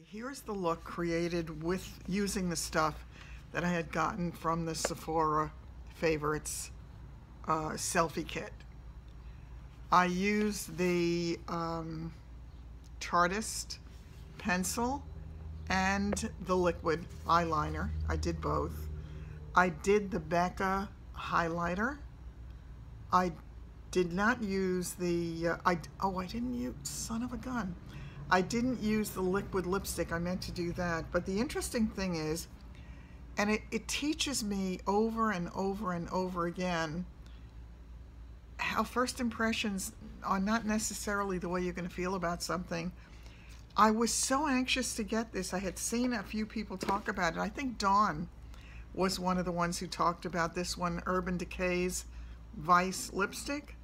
Here's the look created with using the stuff that I had gotten from the Sephora Favorites Selfie Kit. I used the Chartist pencil and the liquid eyeliner. I did both. I did the Becca highlighter. I did not use the, I didn't use, son of a gun. I didn't use the liquid lipstick. I meant to do that. But the interesting thing is, and it teaches me over and over and over again how first impressions are not necessarily the way you're going to feel about something. I was so anxious to get this. I had seen a few people talk about it. I think Dawn was one of the ones who talked about this one, Urban Decay's Vice lipstick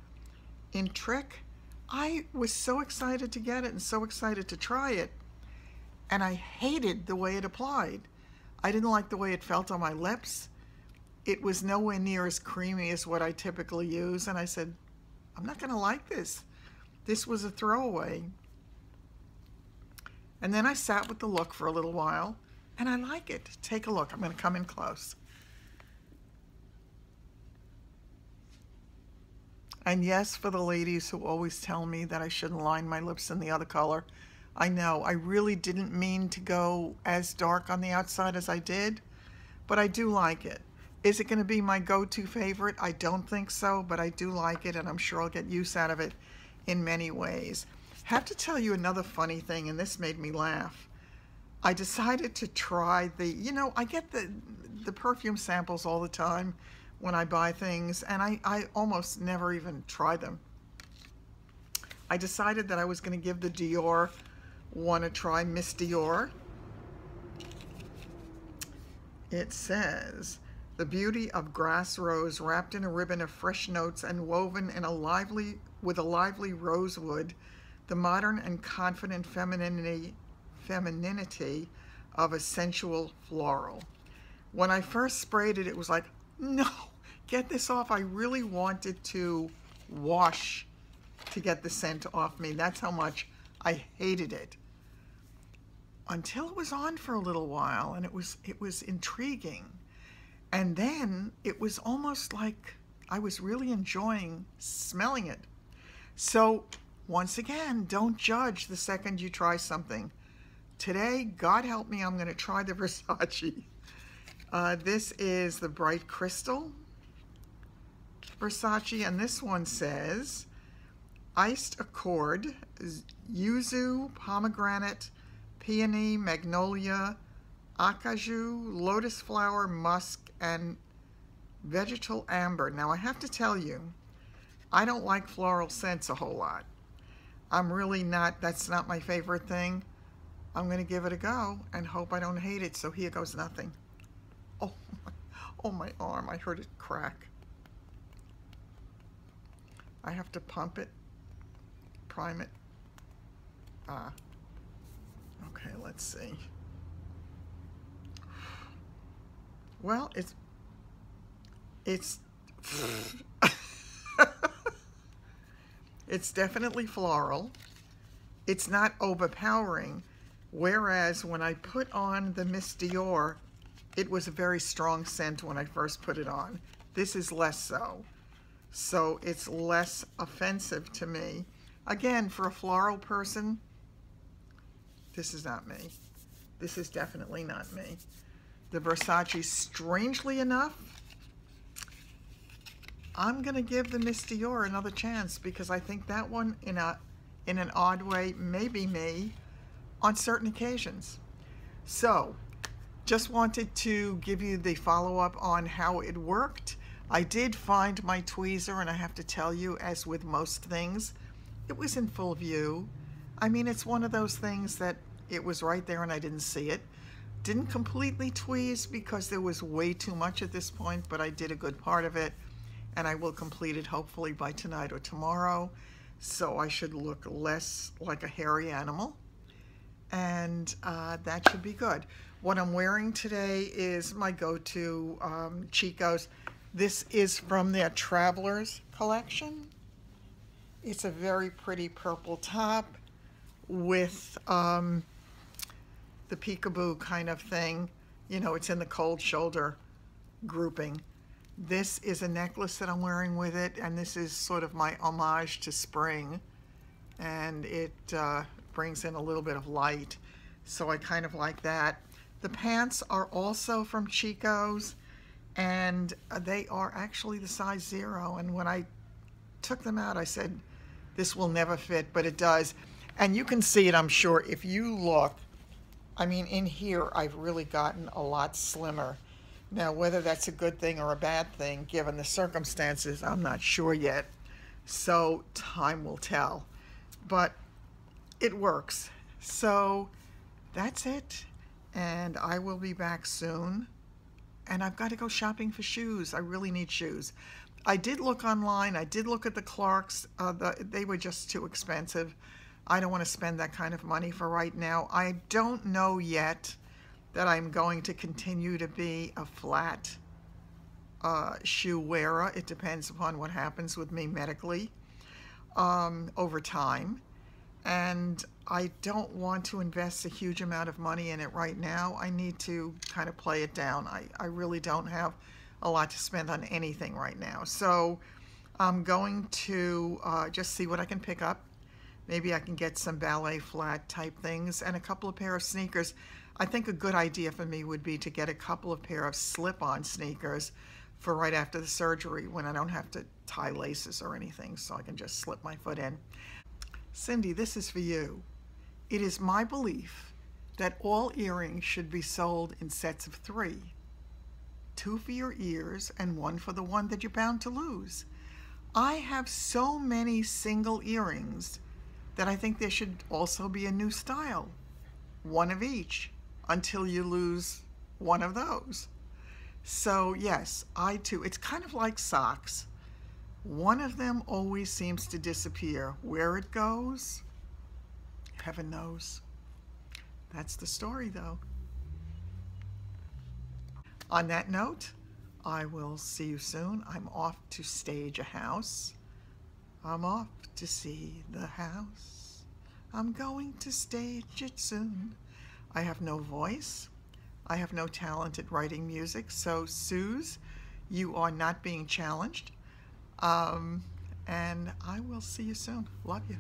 in Trick. I was so excited to get it and so excited to try it, and I hated the way it applied. I didn't like the way it felt on my lips. It was nowhere near as creamy as what I typically use, and I said, I'm not gonna like this. This was a throwaway. And then I sat with the look for a little while, and I like it. Take a look. I'm gonna come in close. And yes, for the ladies who always tell me that I shouldn't line my lips in the other color, I know, I really didn't mean to go as dark on the outside as I did, but I do like it. Is it going to be my go-to favorite? I don't think so, but I do like it, and I'm sure I'll get use out of it in many ways. Have to tell you another funny thing, and this made me laugh. I decided to try the, you know, I get the perfume samples all the time when I buy things, and I almost never even try them. I decided that I was going to give the Dior one a try, Miss Dior. It says, the beauty of grass rose wrapped in a ribbon of fresh notes and woven in with a lively rosewood, the modern and confident femininity of a sensual floral. When I first sprayed it, it was like, no, get this off. I really wanted to wash to get the scent off me. That's how much I hated it. Until it was on for a little while, and it was intriguing. And then it was almost like I was really enjoying smelling it. So once again, don't judge the second you try something. Today, God help me, I'm going to try the Versace. This is the Bright Crystal Versace, and this one says Iced Accord, Yuzu, Pomegranate, Peony, Magnolia, Acajou, Lotus Flower, Musk, and Vegetal Amber. Now I have to tell you, I don't like floral scents a whole lot. I'm really not, that's not my favorite thing. I'm going to give it a go and hope I don't hate it. So here goes nothing. Oh, my arm, I heard it crack. I have to pump it, prime it. Okay, let's see. Well, it's it's definitely floral. It's not overpowering, whereas when I put on the Miss Dior, it was a very strong scent when I first put it on. This is less so. So it's less offensive to me. Again, for a floral person, this is not me. This is definitely not me. The Versace, strangely enough, I'm gonna give the Miss Dior another chance because I think that one, in an odd way, may be me on certain occasions. So, just wanted to give you the follow-up on how it worked. I did find my tweezer, and I have to tell you, as with most things, it was in full view. I mean, it's one of those things that it was right there and I didn't see it. Didn't completely tweeze because there was way too much at this point, but I did a good part of it, and I will complete it hopefully by tonight or tomorrow. So I should look less like a hairy animal, and that should be good. What I'm wearing today is my go-to Chico's. This is from their Travelers collection. It's a very pretty purple top with the peekaboo kind of thing. You know, it's in the cold shoulder grouping. This is a necklace that I'm wearing with it, and this is sort of my homage to spring, and it brings in a little bit of light, so I kind of like that. The pants are also from Chico's, and they are actually the size 0, and when I took them out I said this will never fit, but it does. And you can see it, I'm sure, if you look. I mean, in here I've really gotten a lot slimmer. Now, whether that's a good thing or a bad thing, given the circumstances, I'm not sure yet. So time will tell. But it works. So that's it. And I will be back soon. And I've got to go shopping for shoes. I really need shoes. I did look online. I did look at the Clarks. They were just too expensive. I don't want to spend that kind of money for right now. I don't know yet that I'm going to continue to be a flat shoe wearer. It depends upon what happens with me medically over time. And I don't want to invest a huge amount of money in it right now. I need to kind of play it down. I really don't have a lot to spend on anything right now. So I'm going to just see what I can pick up. Maybe I can get some ballet flat type things and a couple of pair of sneakers. I think a good idea for me would be to get a couple of pair of slip-on sneakers for right after the surgery when I don't have to tie laces or anything, so I can just slip my foot in. Cindy, this is for you. It is my belief that all earrings should be sold in sets of 3. 2 for your ears and 1 for the one that you're bound to lose. I have so many single earrings that I think there should also be a new style. 1 of each until you lose 1 of those. So yes, I too, it's kind of like socks. One of them always seems to disappear. Where it goes, heaven knows. That's the story though. On that note, I will see you soon. I'm off to stage a house. I'm off to see the house. I'm going to stage it soon. I have no voice. I have no talent at writing music. So, Suze, you are not being challenged. And I will see you soon. Love you.